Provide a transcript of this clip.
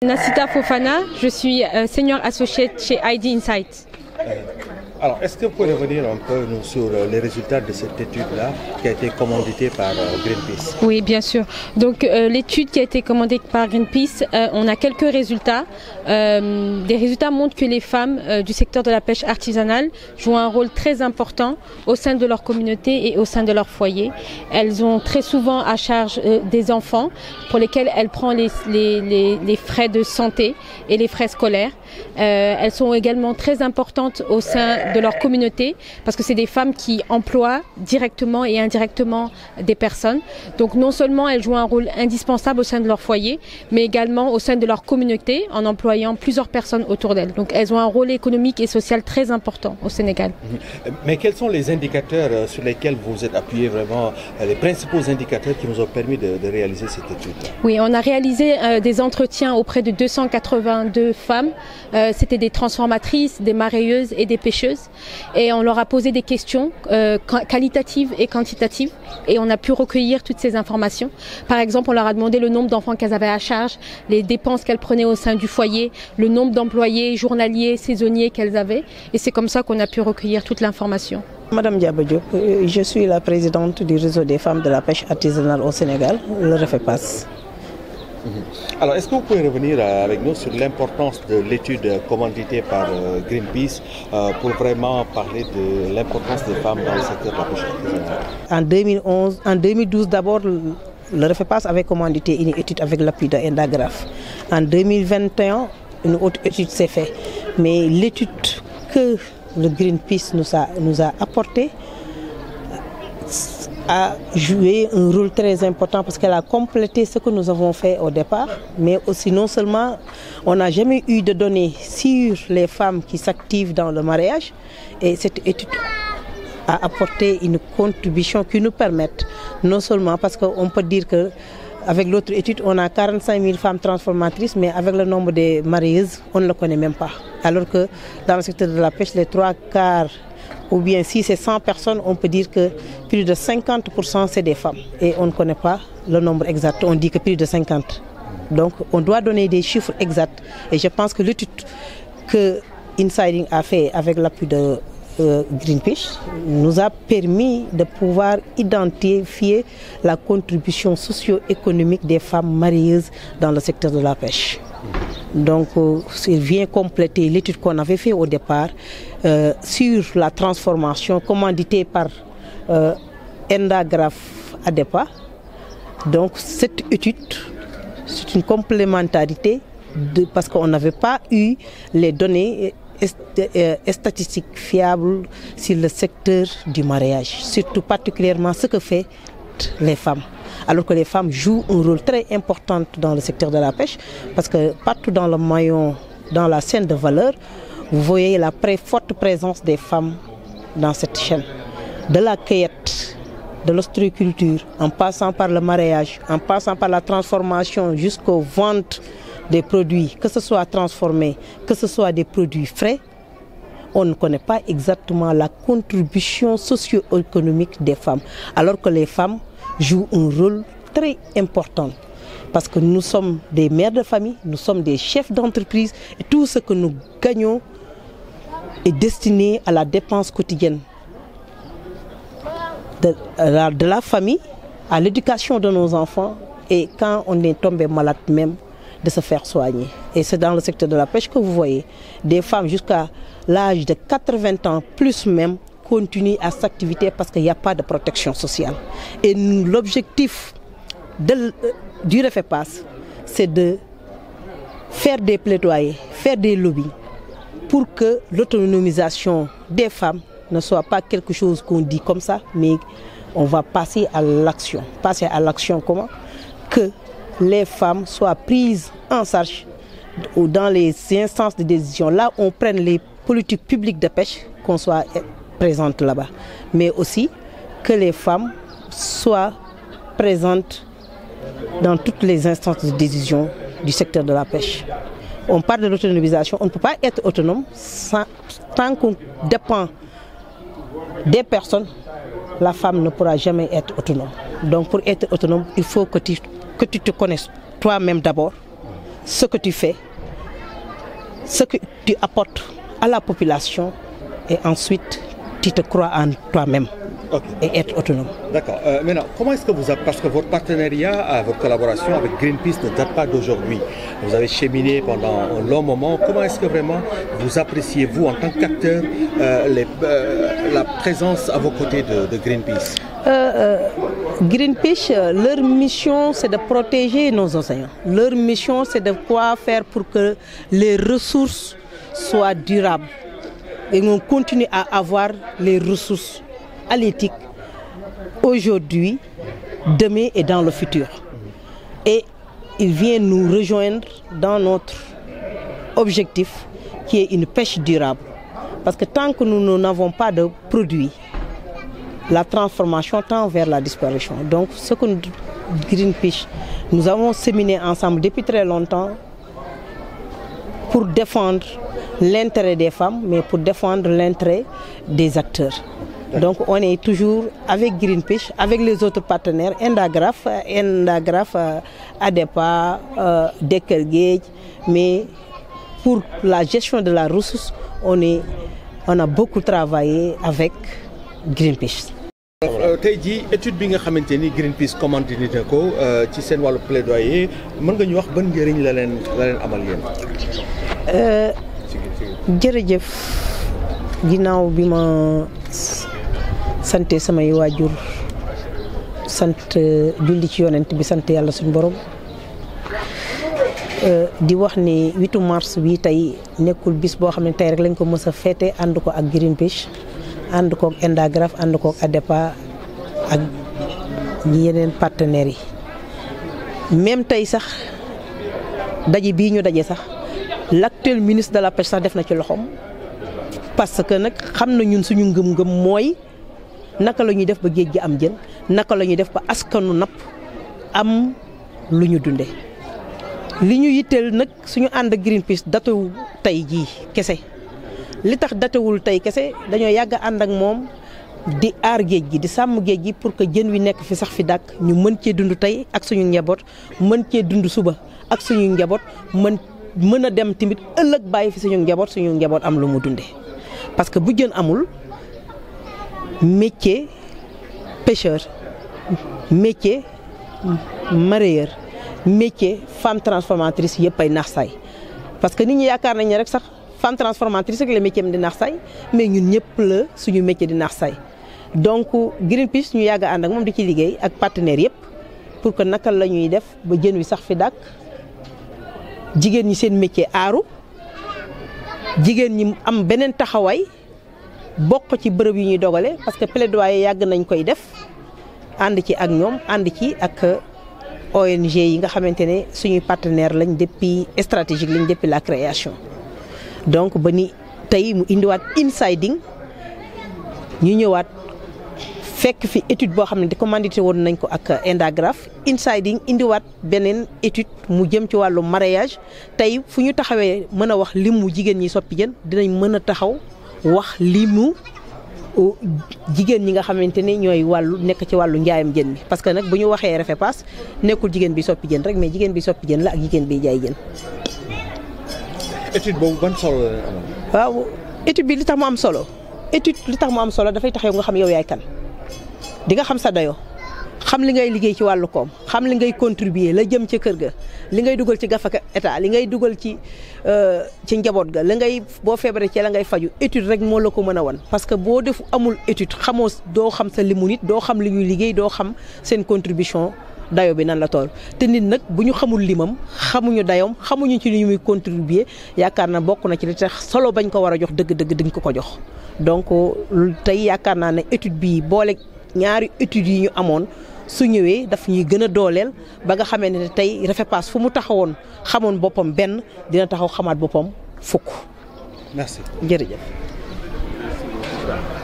Nassita Fofana, je suis senior associate chez ID Insight. Alors, est-ce que vous pouvez revenir un peu sur les résultats de cette étude-là qui a été commanditée par Greenpeace? Oui, bien sûr. Donc, l'étude qui a été commandée par Greenpeace, on a quelques résultats. Des résultats montrent que les femmes du secteur de la pêche artisanale jouent un rôle très important au sein de leur communauté et au sein de leur foyer. Elles ont très souvent à charge des enfants pour lesquels elles prennent les frais de santé et les frais scolaires. Elles sont également très importantes au sein de leur communauté parce que c'est des femmes qui emploient directement et indirectement des personnes. Donc non seulement elles jouent un rôle indispensable au sein de leur foyer, mais également au sein de leur communauté en employant plusieurs personnes autour d'elles. Donc elles ont un rôle économique et social très important au Sénégal. Mais quels sont les indicateurs sur lesquels vous êtes appuyés vraiment, les principaux indicateurs qui nous ont permis de réaliser cette étude? Oui, on a réalisé des entretiens auprès de 282 femmes. C'était des transformatrices, des marailleuses et des pêcheuses. Et on leur a posé des questions qualitatives et quantitatives. Et on a pu recueillir toutes ces informations. Par exemple, on leur a demandé le nombre d'enfants qu'elles avaient à charge, les dépenses qu'elles prenaient au sein du foyer, le nombre d'employés journaliers, saisonniers qu'elles avaient. Et c'est comme ça qu'on a pu recueillir toute l'information. Madame Diaba Diop, je suis la présidente du réseau des femmes de la pêche artisanale au Sénégal, le REFEPAS. Alors, est-ce que vous pouvez revenir avec nous sur l'importance de l'étude commanditée par Greenpeace pour vraiment parler de l'importance des femmes dans le secteur de la pêche artisanale? En 2012 d'abord, le REFEPAS avait commandité une étude avec l'appui de Endagraph. En 2021, une autre étude s'est faite. Mais l'étude que le Greenpeace nous a apportée a joué un rôle très important parce qu'elle a complété ce que nous avons fait au départ, mais aussi non seulement on n'a jamais eu de données sur les femmes qui s'activent dans le mariage, et cette étude a apporté une contribution qui nous permet non seulement, parce qu'on peut dire que avec l'autre étude, on a 45 000 femmes transformatrices, mais avec le nombre des marieuses, on ne le connaît même pas. Alors que dans le secteur de la pêche, les 3/4, ou bien si c'est 100 personnes, on peut dire que plus de 50% c'est des femmes. Et on ne connaît pas le nombre exact, on dit que plus de 50. Donc on doit donner des chiffres exacts. Et je pense que l'étude que Insiding a fait avec l'appui de Greenpeace nous a permis de pouvoir identifier la contribution socio-économique des femmes marieuses dans le secteur de la pêche. Donc, il vient compléter l'étude qu'on avait fait au départ sur la transformation commanditée par Endagraph ADEPA. Donc, cette étude, c'est une complémentarité parce qu'on n'avait pas eu les données statistiques fiables sur le secteur du mariage, surtout particulièrement ce que font les femmes. Alors que les femmes jouent un rôle très important dans le secteur de la pêche, parce que partout dans le maillon, dans la chaîne de valeur, vous voyez la forte présence des femmes dans cette chaîne. De la cueillette, de l'ostréiculture, en passant par le mariage, en passant par la transformation jusqu'aux ventes des produits, que ce soit transformé, que ce soit des produits frais, on ne connaît pas exactement la contribution socio-économique des femmes. Alors que les femmes jouent un rôle très important. Parce que nous sommes des mères de famille, nous sommes des chefs d'entreprise et tout ce que nous gagnons est destiné à la dépense quotidienne de la famille, à l'éducation de nos enfants et quand on est tombé malade même, de se faire soigner. Et c'est dans le secteur de la pêche que vous voyez des femmes jusqu'à l'âge de 80 ans, plus même, continuent à s'activiter parce qu'il n'y a pas de protection sociale. Et l'objectif du REFEPAS, c'est de faire des plaidoyers, faire des lobbies pour que l'autonomisation des femmes ne soit pas quelque chose qu'on dit comme ça, mais on va passer à l'action. Passer à l'action comment? Que les femmes soient prises en charge dans les instances de décision. Là, on prenne les politiques publiques de pêche, qu'on soit présente là-bas. Mais aussi que les femmes soient présentes dans toutes les instances de décision du secteur de la pêche. On parle de l'autonomisation, on ne peut pas être autonome tant qu'on dépend des personnes. La femme ne pourra jamais être autonome. Donc pour être autonome, il faut que tu te connaisses toi-même d'abord, ce que tu fais, ce que tu apportes à la population et ensuite tu te crois en toi-même. Okay. Et être autonome. D'accord. Maintenant, comment est-ce que vous avez, parce que votre partenariat, votre collaboration avec Greenpeace ne date pas d'aujourd'hui. Vous avez cheminé pendant un long moment. Comment est-ce que vraiment vous appréciez, vous, en tant qu'acteur, la présence à vos côtés de Greenpeace? Greenpeace, leur mission, c'est de protéger nos océans. Leur mission, c'est de quoi faire pour que les ressources soient durables. Et on continue à avoir les ressources halieutiques aujourd'hui, demain et dans le futur. Et il vient nous rejoindre dans notre objectif qui est une pêche durable. Parce que tant que nous n'avons pas de produits, la transformation tend vers la disparition. Donc ce que Greenpeace, nous avons séminé ensemble depuis très longtemps pour défendre l'intérêt des femmes, mais pour défendre l'intérêt des acteurs. Donc on est toujours avec Greenpeace, avec les autres partenaires, Endagraph, ADEPA, Dekkergej, mais pour la gestion de la ressource, on a beaucoup travaillé avec Greenpeace. tey jii étude bi nga xamante ni Greenpeace commandé na ko ci seen wàllu plaidoyer mën nga ñu wax ban njëriñ la leen amal yéen. jërëjëf ginnaaw bi ma sante samay waajur sant julli ci yonent bi sant yàlla suñu borom di wax ni 8 mars bi tey nekkul bis boo xam ne tey rek lañ ko mës a féete ànd ko ak Greenpeace ànd ko ak Endagraph ànd ko ak ADEPA ak yeneen partenaires yi même tey sax daje bii ñu daje sax l'actuel ministre de la pêche sax def na ci loxoom parce que nag xam na ñun suñu ngëm-ngëm mooy naka la ñuy def ba géej gi am jën naka la ñuy def ba askanu napp am lu ñu dunde li ñu yitteel nag suñu ànd ak Greenpeace datewu tey jii kese li tax datewul tey kese dañoo yàgg ànd ak moom di aar géej gi di sàmm géej gi pour que jën wi nekk fi sax fi dàkk ñu mën cee dund tey ak suñu njaboot mën cee dund suba ak suñu njaboot mën a dem tamit ëllëg bàyyi fi suñu njaboot am lu mu dunde parce que bu jën amul métier pêcheur métier mareyeur métier femme transformatrice yëpp ay naax saay parce que nit ñi yaakaar nañ ne rek sax femme transformatrice rek la métier am di naax saay mais ñun ñëpp la suñu métier di naax saay donc Greenpeace ñu yàgg a ànd ak moom di ci liggéey ak partenaires yëpp pour que naka la ñuy def ba jën wi sax fi dàkk jigéen ñi seen métier aaru jigéen ñi am beneen taxawaay bokk ci bërëb yi ñuy dogale parce que plaidoyer yàgg nañ koy def ànd ci ak ñoom ànd ci ak ONG yi nga xamante ne suñuy partenaire lañ depuis stratégique lañ depuis la création donc ba ni tey mu indiwaat insiding ñu ñëwaat fekk fi étude boo xam ne di commandité woon nañ ko ak Endagraph insiding indiwaat beneen étude mu jëm ci wàllu mareyage tey fu ñu taxawee mën a wax limu jigéen ñi soppi jën dinañ mën a taxaw wax limu jigéen ñi nga xamante ne ñooy nekk ci wàllu njaayam jën mi parce que nag bu ñu waxee REFEPAS nekkul jigéen bi soppi jën rek mais jigéen bi soppi jën la ak jigéen bi jaay jën. étude boobu ban solo la leen amal. waaw étude bi li tax mu am solo dafay tax yow nga xam yow yaay kan di nga xam sa dayoo xam li ngay liggéey ci wàllu koom xam li ngay contribuer la jëm ca kër ga li ngay dugal ci gafaka état li ngay dugal ci njaboot ga la ngay boo feebaree ci la ngay faju étude rek moo la ko mën a wan parce que boo def amul étude xamoo doo xam sa limu nit doo xam li ñuy liggéey doo xam seen contribution dayo bi nan la toll te nit nag bu ñu xamul limam xamuñu dayoom xamuñu ci li muy contribuer yaakaar na bokk na ci li tax solo bañ ko war a jox dëgg-dëgg dañ ko jox donc tey yaakaar naa ne étude bii boole ñaari études yi ñu amoon su ñëwee daf ñuy gën a dooleel ba nga xamee ne tey REFEPAS fu mu taxawoon xamoon boppam benn dina taxaw xamaat boppam fukk. Merci. Jërëjëf.